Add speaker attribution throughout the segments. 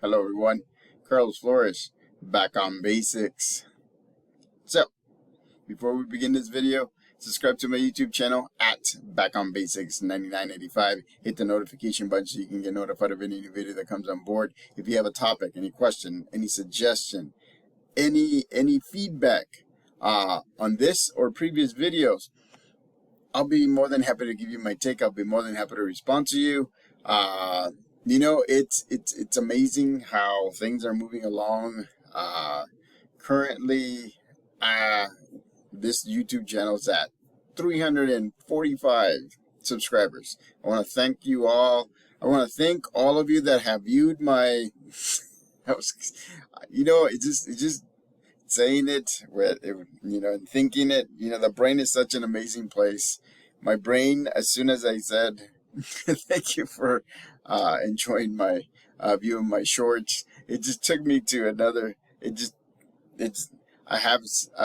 Speaker 1: Hello everyone, Carlos Flores, back on basics. So, before we begin this video, subscribe to my YouTube channel at Back on Basics 9985. Hit the notification button so you can get notified of any new video that comes on board. If you have a topic, any question, any suggestion, any feedback on this or previous videos, I'll be more than happy to give you my take. I'll be more than happy to respond to you. It's amazing how things are moving along. Currently, this YouTube channel is at 345 subscribers. I want to thank you all. I want to thank all of you that have viewed my. It's just saying it with and thinking it. The brain is such an amazing place. My brain, as soon as I said, thank you for enjoying my view of my shorts, it just took me to another.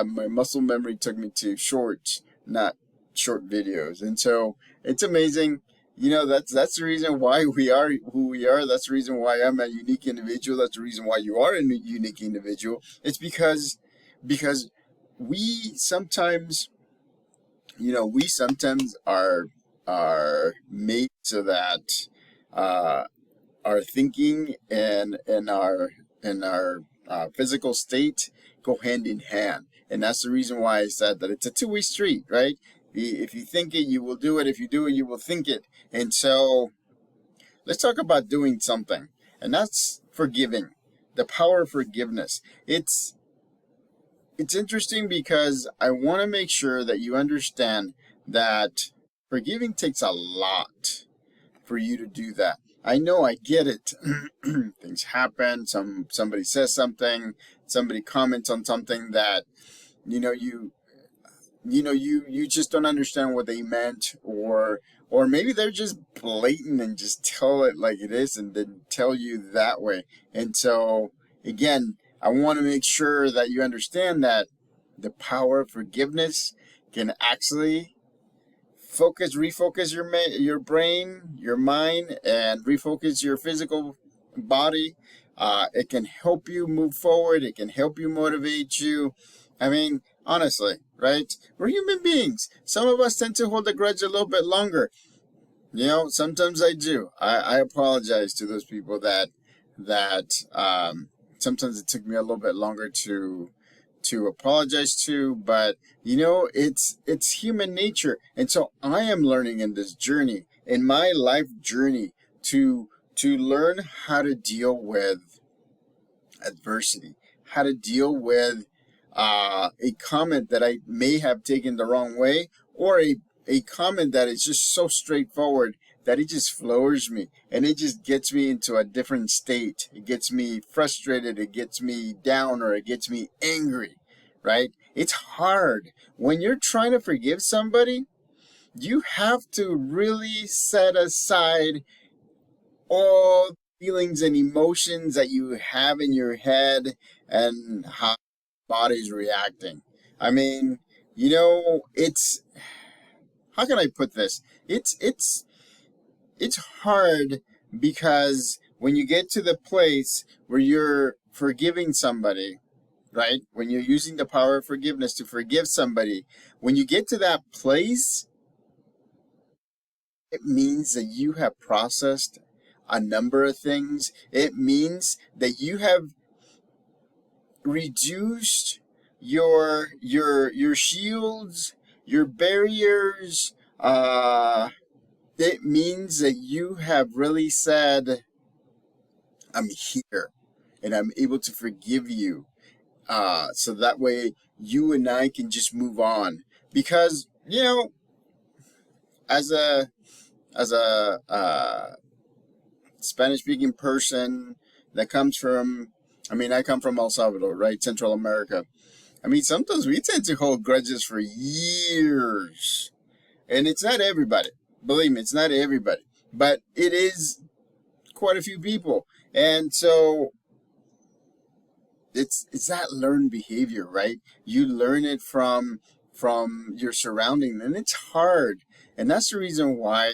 Speaker 1: My muscle memory took me to shorts, not short videos, and so it's amazing. That's the reason why we are who we are. That's the reason why I'm a unique individual. That's the reason why you are a unique individual. It's because we sometimes, are made so that our thinking and our physical state go hand in hand, and that's the reason why I said that it's a two-way street, right? If you think it, you will do it. If you do it, you will think it. And so let's talk about doing something, and that's forgiving. The power of forgiveness. It's interesting because I want to make sure that you understand that forgiving takes a lot for you to do that. I know, I get it. Things happen. Somebody says something. Somebody comments on something that you just don't understand what they meant, or maybe they're just blatant and just tell it like it is and then tell you that way. And so again, I want to make sure that you understand that the power of forgiveness can actually refocus your brain, your mind, and refocus your physical body. It can help you move forward. It can help you motivate you. I mean, honestly, right? We're human beings. Some of us tend to hold a grudge a little bit longer. Sometimes I do. I apologize to those people that sometimes it took me a little bit longer to apologize to, but it's human nature. And so I am learning in this journey, in my life journey, to learn how to deal with adversity, how to deal with a comment that I may have taken the wrong way, or a comment that is just so straightforward that it just floors me and it just gets me into a different state. It gets me frustrated, it gets me down, or it gets me angry, right? It's hard. When you're trying to forgive somebody, you have to really set aside all feelings and emotions that you have in your head and how your body's reacting. I mean, it's, how can I put this? It's hard because when you get to the place where you're forgiving somebody, right? When you're using the power of forgiveness to forgive somebody, when you get to that place, it means that you have processed a number of things. It means that you have reduced your shields, your barriers. It means that you have really said, I'm here and I'm able to forgive you. So that way you and I can just move on. Because, as a Spanish speaking person that comes from, I come from El Salvador, right? Central America. Sometimes we tend to hold grudges for years. And it's not everybody. Believe me, it's not everybody. But it is quite a few people. And so it's that learned behavior, right? You learn it from your surrounding, and it's hard. And that's the reason why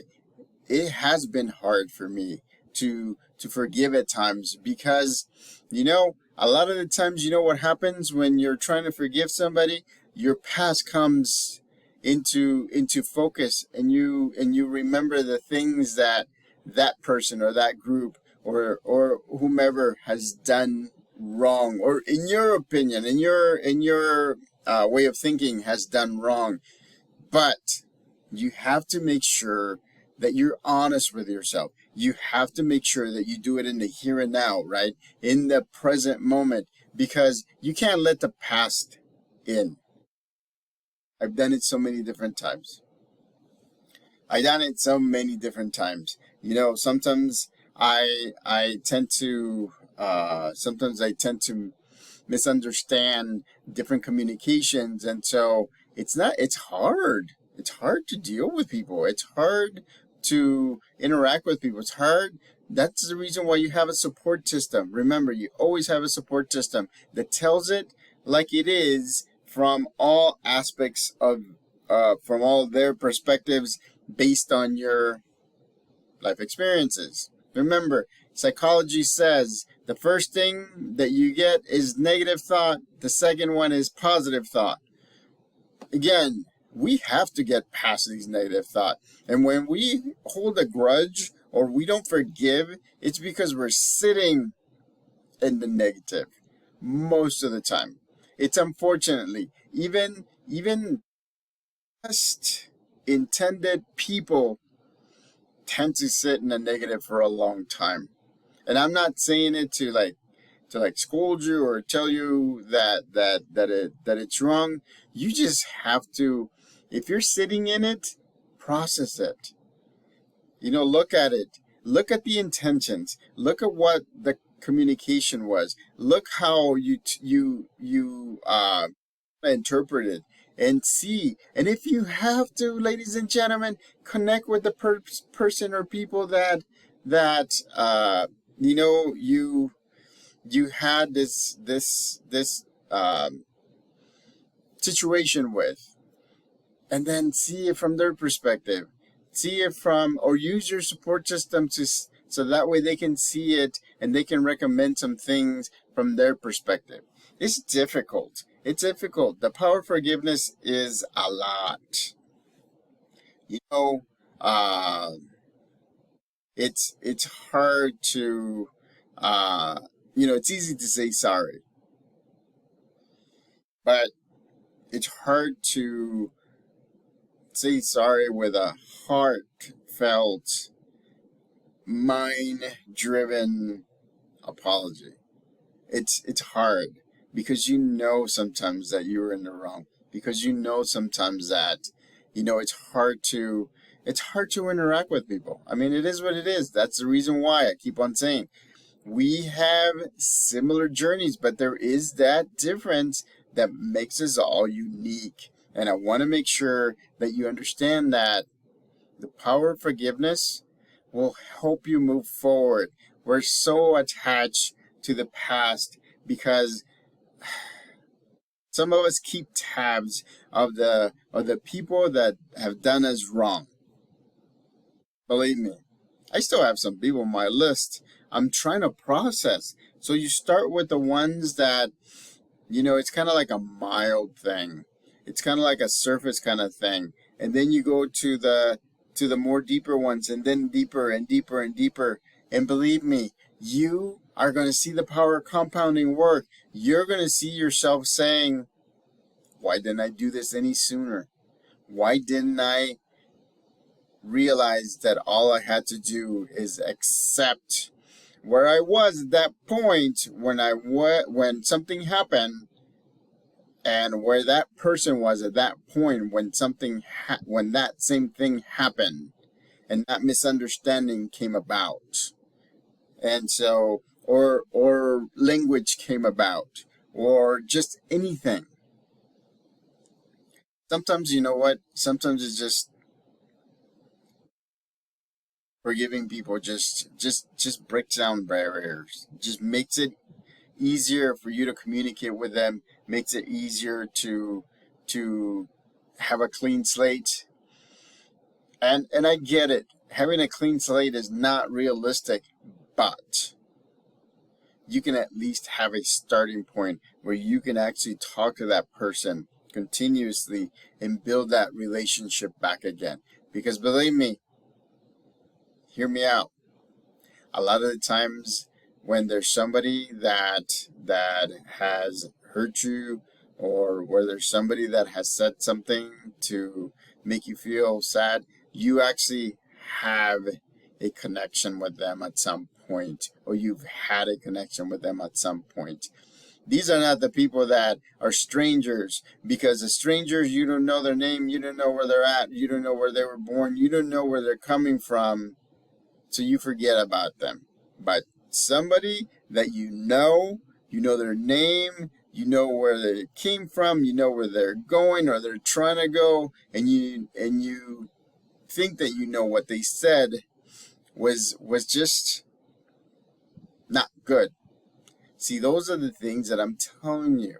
Speaker 1: it has been hard for me to to forgive at times, because a lot of the times, what happens when you're trying to forgive somebody, your past comes into focus, and you remember the things that that person or that group or whomever has done wrong, or in your opinion, in your way of thinking, has done wrong. But you have to make sure that you're honest with yourself. You have to make sure that you do it in the here and now, right? In the present moment, because you can't let the past in. I've done it so many different times. Sometimes I tend to misunderstand different communications, and so it's hard. It's hard to deal with people. It's hard to interact with people. It's hard. That's the reason why you have a support system. Remember, you always have a support system that tells it like it is, from all aspects of from all their perspectives, based on your life experiences. Remember, psychology says the first thing that you get is negative thought. The second one is positive thought. Again, we have to get past these negative thoughts. And when we hold a grudge or we don't forgive, it's because we're sitting in the negative most of the time. It's unfortunately, even best intended people tend to sit in the negative for a long time. And I'm not saying it to scold you or tell you that it's wrong. You just have to, if you're sitting in it, process it. Look at it. Look at the intentions. Look at what the communication was. Look how you interpreted, and see. And if you have to, ladies and gentlemen, connect with the person or people that you had this situation with, and then see it from their perspective. See it from, or use your support system so that way they can see it and they can recommend some things from their perspective. It's difficult. It's difficult. The power of forgiveness is a lot. It's hard to, it's easy to say sorry, but it's hard to say sorry with a heartfelt, mind-driven apology. It's hard, because sometimes that you're in the wrong, because sometimes that it's hard to interact with people. I mean, it is what it is. That's the reason why I keep on saying we have similar journeys, but there is that difference that makes us all unique. And I want to make sure that you understand that the power of forgiveness will help you move forward. We're so attached to the past because some of us keep tabs of the people that have done us wrong. Believe me, I still have some people on my list I'm trying to process. So you start with the ones that, it's kind of like a mild thing. It's kind of like a surface kind of thing. And then you go to the more deeper ones, and then deeper and deeper and deeper. And believe me, you are going to see the power of compounding work. You're going to see yourself saying, why didn't I do this any sooner? Why didn't I realize that all I had to do is accept where I was at that point when something happened, and where that person was at that point when when that same thing happened, and that misunderstanding came about, and so or language came about, or just anything. Sometimes, sometimes it's just forgiving people just breaks down barriers, just makes it easier for you to communicate with them, makes it easier to have a clean slate. And I get it. Having a clean slate is not realistic, but you can at least have a starting point where you can actually talk to that person continuously and build that relationship back again. Because believe me, hear me out. A lot of the times when there's somebody that has hurt you, or where there's somebody that has said something to make you feel sad, you actually have a connection with them at some point, or you've had a connection with them at some point. These are not the people that are strangers, because the strangers, you don't know their name, you don't know where they're at, you don't know where they were born, you don't know where they're coming from, so you forget about them. But somebody that you know their name, you know where they came from, you know where they're going or they're trying to go, and you think that you know what they said was just not good. See, those are the things that I'm telling you.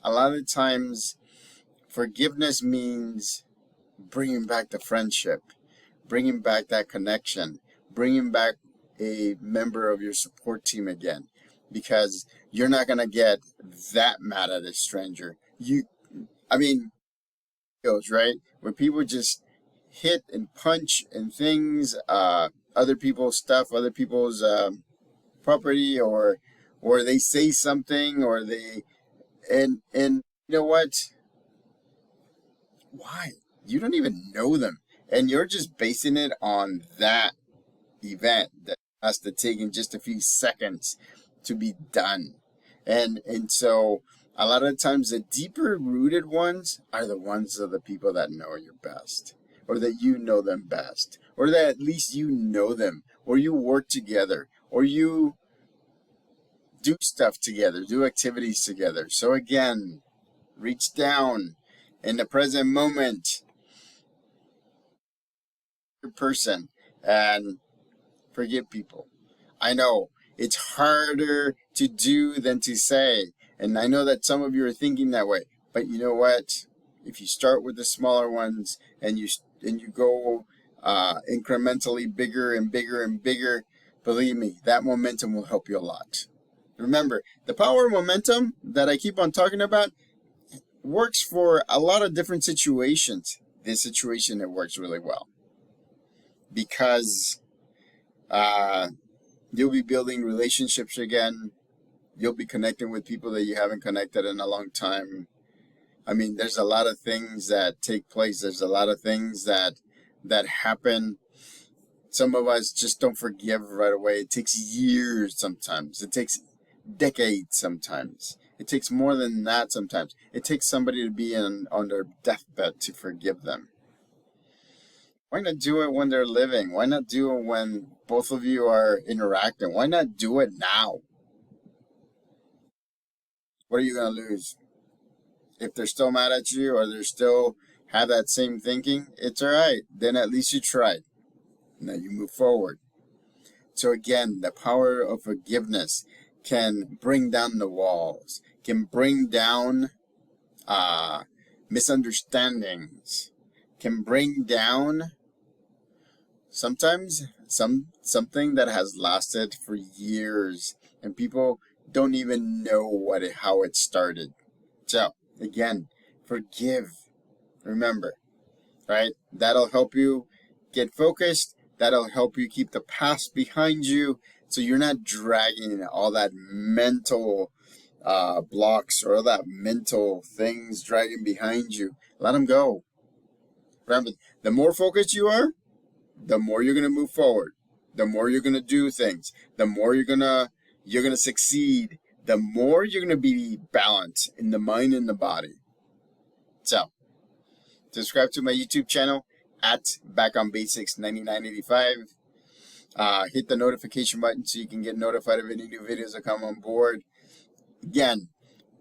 Speaker 1: A lot of times, forgiveness means bringing back the friendship, bringing back that connection, bringing back a member of your support team again, because you're not going to get that mad at a stranger. Goes right where people just hit and punch and things, other people's stuff, other people's property, or they say something, or they, and you know what? Why? You don't even know them, and you're just basing it on that event that has to take in just a few seconds to be done. And so a lot of times the deeper rooted ones are the ones of the people that know you best, or that you know them best, or that at least you know them, or you work together, or you do stuff together, do activities together. So again, reach down in the present moment, person, and forgive people. I know it's harder to do than to say, and I know that some of you are thinking that way. But you know what? If you start with the smaller ones and you go incrementally bigger and bigger and bigger, believe me, that momentum will help you a lot. Remember, the power of momentum that I keep on talking about works for a lot of different situations. This situation, it works really well, because you'll be building relationships again. You'll be connecting with people that you haven't connected in a long time. I mean, there's a lot of things that take place. There's a lot of things that happen. Some of us just don't forgive right away. It takes years sometimes. It takes decades sometimes. It takes more than that sometimes. It takes somebody to be on their deathbed to forgive them. Why not do it when they're living? Why not do it when both of you are interacting? Why not do it now? What are you going to lose? If they're still mad at you, or they still have that same thinking, it's all right. Then at least you tried. Now you move forward. So again, the power of forgiveness can bring down the walls, can bring down misunderstandings, can bring down sometimes something that has lasted for years, and people don't even know how it started. So again, forgive. Remember, right? That'll help you get focused. That'll help you keep the past behind you, so you're not dragging all that mental blocks or all that mental things dragging behind you. Let them go. Remember, the more focused you are, the more you're going to move forward. The more you're going to do things. The more you're going to succeed. The more you're going to be balanced in the mind and the body. So, subscribe to my YouTube channel at Back on Basics 9985. Hit the notification button so you can get notified of any new videos that come on board. Again,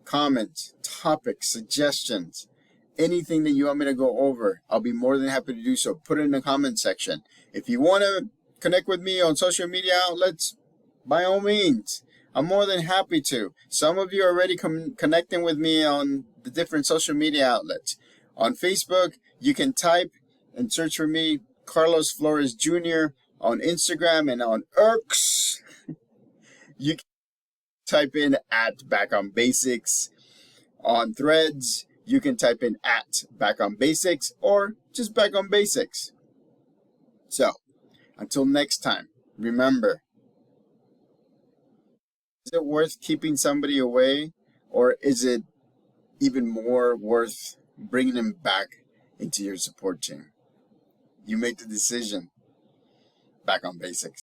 Speaker 1: comments, topics, suggestions, anything that you want me to go over, I'll be more than happy to do so. Put it in the comment section. If you want to connect with me on social media outlets, by all means, I'm more than happy to. Some of you are already connecting with me on the different social media outlets. On Facebook, you can type and search for me, Carlos Flores Jr., on Instagram and on X. You can type in at Back on Basics on Threads. You can type in at Back on Basics or just Back on Basics. So, until next time, remember, is it worth keeping somebody away, or is it even more worth bringing them back into your support team? You make the decision. Back on Basics.